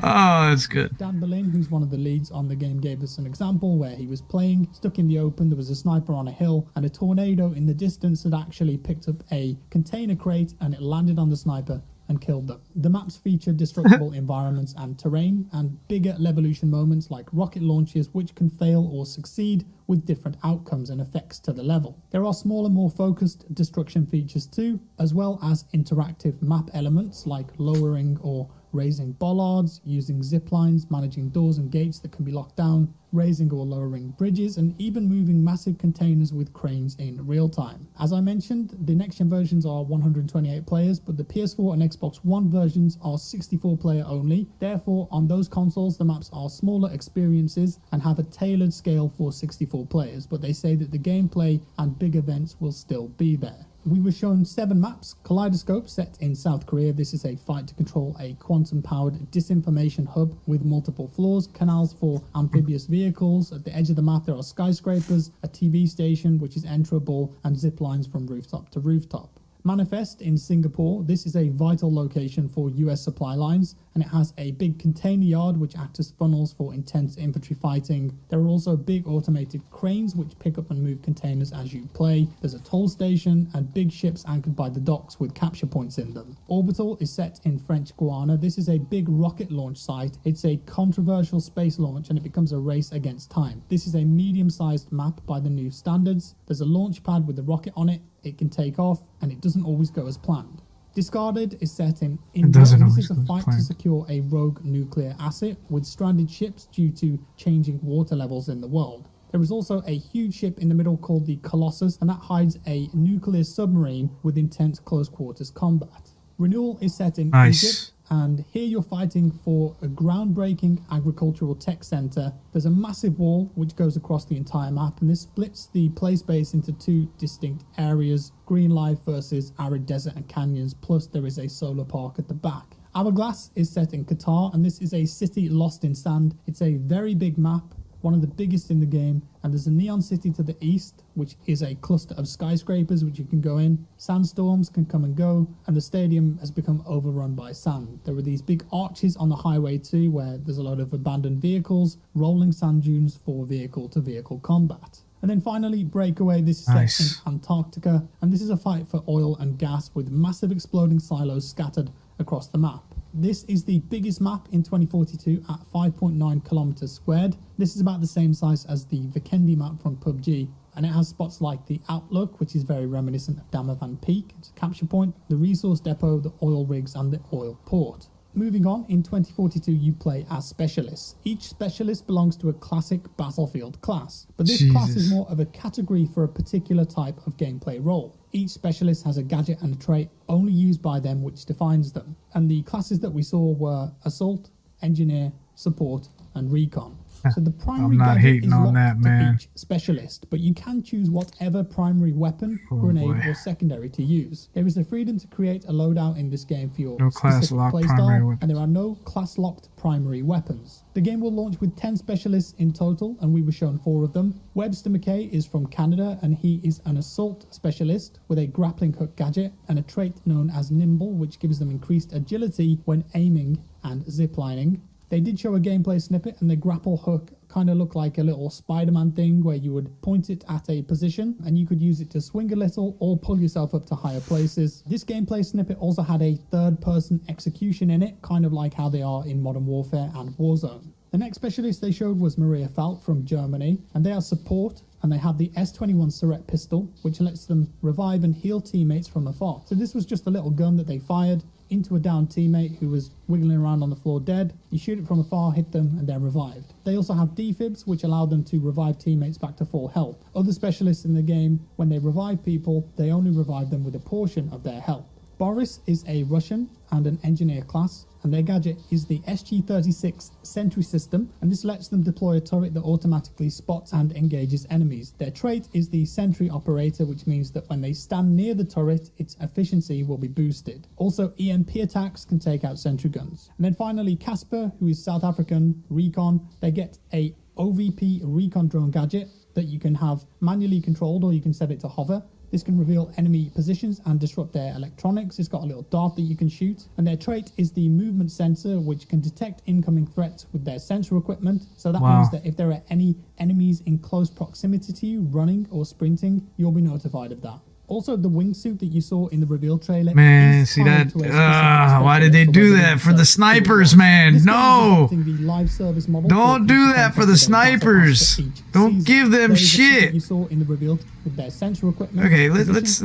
Oh, that's good. Dan Berlin, who's one of the leads on the game, gave us an example where he was playing, stuck in the open, there was a sniper on a hill, and a tornado in the distance had actually picked up a container crate and it landed on the sniper and killed them. The maps feature destructible environments and terrain, and bigger evolution moments like rocket launches which can fail or succeed with different outcomes and effects to the level. There are smaller, more focused destruction features too, as well as interactive map elements like lowering or raising bollards, using zip lines, managing doors and gates that can be locked down, raising or lowering bridges, and even moving massive containers with cranes in real time. As I mentioned, the next-gen versions are 128 players, but the PS4 and Xbox One versions are 64 player only. Therefore, on those consoles, the maps are smaller experiences and have a tailored scale for 64 players, but they say that the gameplay and big events will still be there. We were shown 7 maps. Kaleidoscope, set in South Korea. This is a fight to control a quantum-powered disinformation hub with multiple floors, canals for amphibious vehicles. At the edge of the map there are skyscrapers, a TV station which is enterable, and zip lines from rooftop to rooftop. Manifest in Singapore. This is a vital location for US supply lines, and it has a big container yard which acts as funnels for intense infantry fighting. There are also big automated cranes which pick up and move containers as you play. There's a toll station and big ships anchored by the docks with capture points in them. Orbital is set in French Guiana. This is a big rocket launch site. It's a controversial space launch and it becomes a race against time. This is a medium-sized map by the new standards. There's a launch pad with a rocket on it. It can take off, and it doesn't always go as planned. Discarded is set in India. This is a fight to secure a rogue nuclear asset with stranded ships due to changing water levels in the world. There is also a huge ship in the middle called the Colossus, and that hides a nuclear submarine with intense close quarters combat. Renewal is set in Egypt, and here you're fighting for a groundbreaking agricultural tech center. There's a massive wall which goes across the entire map, and this splits the play space into 2 distinct areas: green life versus arid desert and canyons, plus there is a solar park at the back. Hourglass is set in Qatar, and this is a city lost in sand. It's a very big map, one of the biggest in the game, and there's a neon city to the east which is a cluster of skyscrapers which you can go in. Sandstorms can come and go, and the stadium has become overrun by sand. There are these big arches on the highway too where there's a lot of abandoned vehicles, rolling sand dunes for vehicle to vehicle combat. And then finally, Breakaway. This is set in Antarctica, and this is a fight for oil and gas with massive exploding silos scattered across the map. This is the biggest map in 2042 at 5.9 kilometers squared. This is about the same size as the Vikendi map from PUBG, and it has spots like the Outlook, which is very reminiscent of Damavan Peak. It's a capture point, the resource depot, the oil rigs, and the oil port. Moving on, in 2042 you play as specialists. Each specialist belongs to a classic battlefield class, but this class is more of a category for a particular type of gameplay role. Each specialist has a gadget and a trait only used by them which defines them, and the classes that we saw were Assault, Engineer, Support, and Recon. So the primary gadget is locked to each specialist, but you can choose whatever primary weapon, grenade, or secondary to use. There is the freedom to create a loadout in this game for your specific playstyle, and there are no class-locked primary weapons. The game will launch with 10 specialists in total, and we were shown 4 of them. Webster McKay is from Canada, and he is an assault specialist with a grappling hook gadget and a trait known as Nimble, which gives them increased agility when aiming and ziplining. They did show a gameplay snippet, and the grapple hook kind of looked like a little Spider-Man thing where you would point it at a position and you could use it to swing a little or pull yourself up to higher places. This gameplay snippet also had a third-person execution in it, kind of like how they are in Modern Warfare and Warzone. The next specialist they showed was Maria Falk from Germany, and they are support, and they had the S21 Surrett pistol, which lets them revive and heal teammates from afar. So this was just a little gun that they fired into a downed teammate who was wiggling around on the floor dead. You shoot it from afar, hit them, and they're revived. They also have defibs, which allow them to revive teammates back to full health. Other specialists in the game, when they revive people, they only revive them with a portion of their health. Boris is a Russian and an engineer class, and their gadget is the SG-36 Sentry system, and this lets them deploy a turret that automatically spots and engages enemies. Their trait is the Sentry Operator, which means that when they stand near the turret, its efficiency will be boosted. Also, EMP attacks can take out sentry guns. And then finally, Casper, who is South African Recon, they get a OVP Recon drone gadget that you can have manually controlled, or you can set it to hover. This can reveal enemy positions and disrupt their electronics. It's got a little dart that you can shoot. And their trait is the movement sensor, which can detect incoming threats with their sensor equipment. So that means that if there are any enemies in close proximity to you, running or sprinting, you'll be notified of that. Also, the wingsuit that you saw in the reveal trailer. Man, see that? Why did they do that for the snipers, man? No! Don't do that for the snipers. Don't give them shit. You saw in the reveal with their sensor equipment. Okay, let's.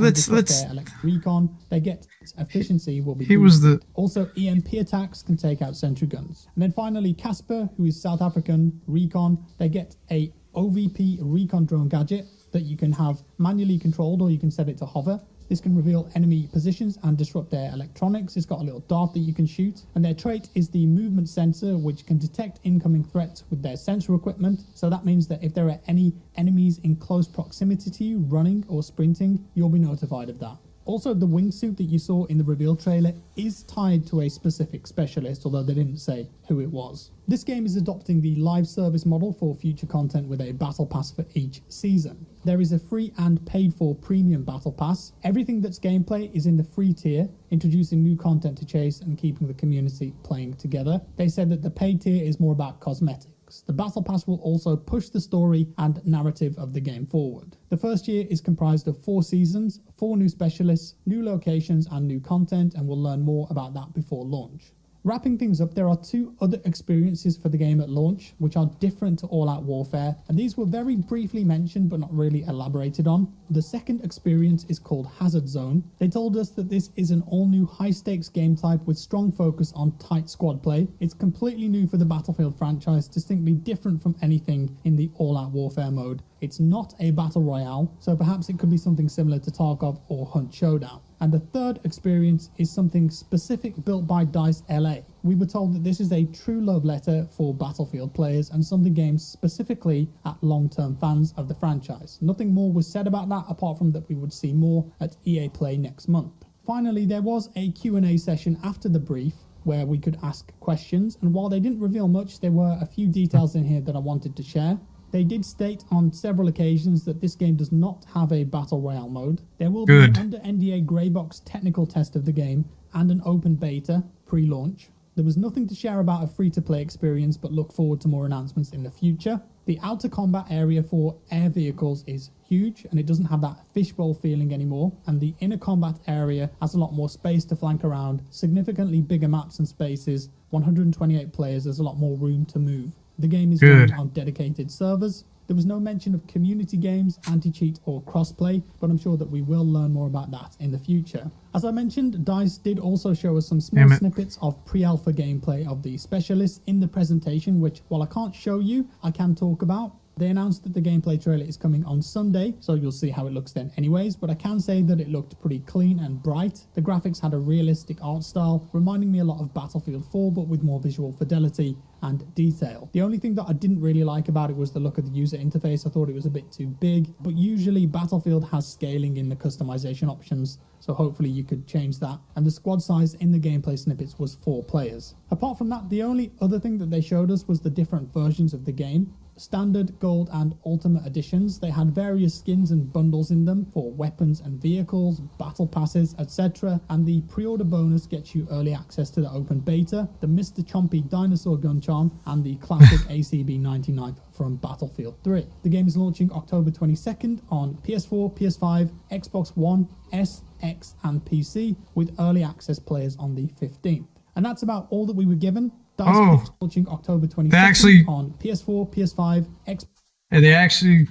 Recon, they get efficiency will be. He was the. Also, EMP attacks can take out sentry guns. And then finally, Casper, who is South African Recon, they get a OVP Recon drone gadget that you can have manually controlled, or you can set it to hover. This can reveal enemy positions and disrupt their electronics. It's got a little dart that you can shoot. And their trait is the movement sensor, which can detect incoming threats with their sensor equipment. So that means that if there are any enemies in close proximity to you, running or sprinting, you'll be notified of that. Also, the wingsuit that you saw in the reveal trailer is tied to a specific specialist, although they didn't say who it was. This game is adopting the live service model for future content with a battle pass for each season. There is a free and paid for premium battle pass. Everything that's gameplay is in the free tier, introducing new content to chase and keeping the community playing together. They said that the paid tier is more about cosmetics. The battle pass will also push the story and narrative of the game forward. The first year is comprised of 4 seasons, 4 new specialists, new locations and new content, and we'll learn more about that before launch. Wrapping things up, there are 2 other experiences for the game at launch, which are different to All Out Warfare, and these were very briefly mentioned but not really elaborated on. The second experience is called Hazard Zone. They told us that this is an all-new high-stakes game type with strong focus on tight squad play. It's completely new for the Battlefield franchise, distinctly different from anything in the All Out Warfare mode. It's not a battle royale, so perhaps it could be something similar to Tarkov or Hunt Showdown. And the third experience is something specific built by DICE LA. We were told that this is a true love letter for Battlefield players and something aimed specifically at long-term fans of the franchise. Nothing more was said about that apart from that we would see more at EA Play next month. Finally, there was a Q&A session after the brief where we could ask questions, and while they didn't reveal much, there were a few details in here that I wanted to share. They did state on several occasions that this game does not have a Battle Royale mode. There will be an under NDA grey box technical test of the game and an open beta pre-launch. There was nothing to share about a free-to-play experience, but look forward to more announcements in the future. The outer combat area for air vehicles is huge, and it doesn't have that fishbowl feeling anymore, and the inner combat area has a lot more space to flank around, significantly bigger maps and spaces, 128 players, there's a lot more room to move. The game is running on dedicated servers. There was no mention of community games, anti-cheat or crossplay, but I'm sure that we will learn more about that in the future. As I mentioned, DICE did also show us some small snippets of pre-alpha gameplay of the specialists in the presentation, which, while I can't show you, I can talk about. They announced that the gameplay trailer is coming on Sunday, so you'll see how it looks then anyways, but I can say that it looked pretty clean and bright. The graphics had a realistic art style, reminding me a lot of Battlefield 4, but with more visual fidelity and detail. The only thing that I didn't really like about it was the look of the user interface. I thought it was a bit too big, but usually Battlefield has scaling in the customization options, so hopefully you could change that. And the squad size in the gameplay snippets was 4 players. Apart from that, the only other thing that they showed us was the different versions of the game. Standard, Gold and Ultimate editions. They had various skins and bundles in them for weapons and vehicles, battle passes, etc. And the pre-order bonus gets you early access to the open beta, the Mr. Chompy dinosaur gun charm, and the classic ACB 99 from Battlefield 3. The game is launching October 22nd on PS4, PS5, Xbox One, S, X and PC, with early access players on the 15th. And that's about all that we were given. DICE launching October 22nd on PS4, PS5, Xbox. And they actually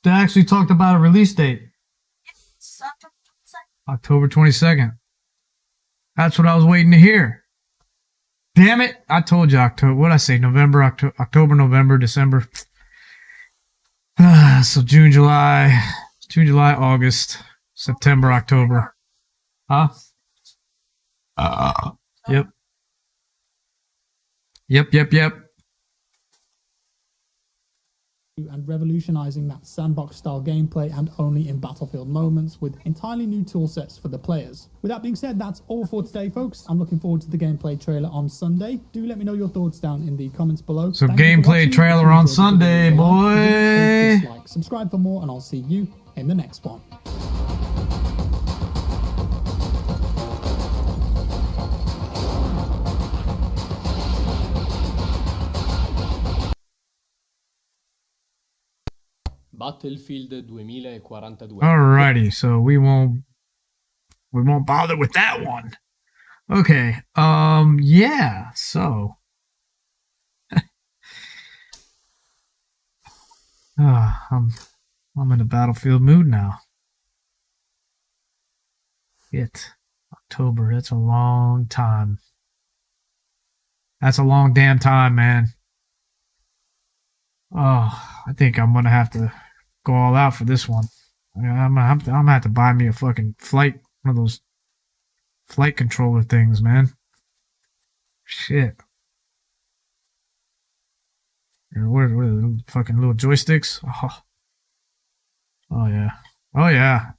They actually talked about a release date. It's October 22nd. October 22nd. That's what I was waiting to hear. Damn it. I told you October. What'd I say? November, October, November, December. So June, July, August, September, October. Huh? Yep. Yep. And revolutionizing that sandbox style gameplay and only in Battlefield moments with entirely new tool sets for the players. With that being said, that's all for today, folks. I'm looking forward to the gameplay trailer on Sunday. Do let me know your thoughts down in the comments below. So Thank you for gameplay watching. trailer If you on enjoyed the Sunday, video, boy. dislike, subscribe for more, and I'll see you in the next one. Battlefield 2042. Alrighty, so we won't bother with that one. Okay. Yeah, so I'm in a Battlefield mood now. October, that's a long time. That's a long damn time, man. Oh, I think I'm gonna have to go all out for this one. I'm gonna have to buy me a fucking one of those flight controller things, man. Shit. What are the fucking little joysticks? Oh yeah. Oh yeah.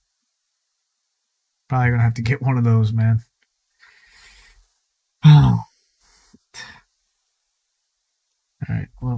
Probably gonna have to get one of those, man. All right. Well.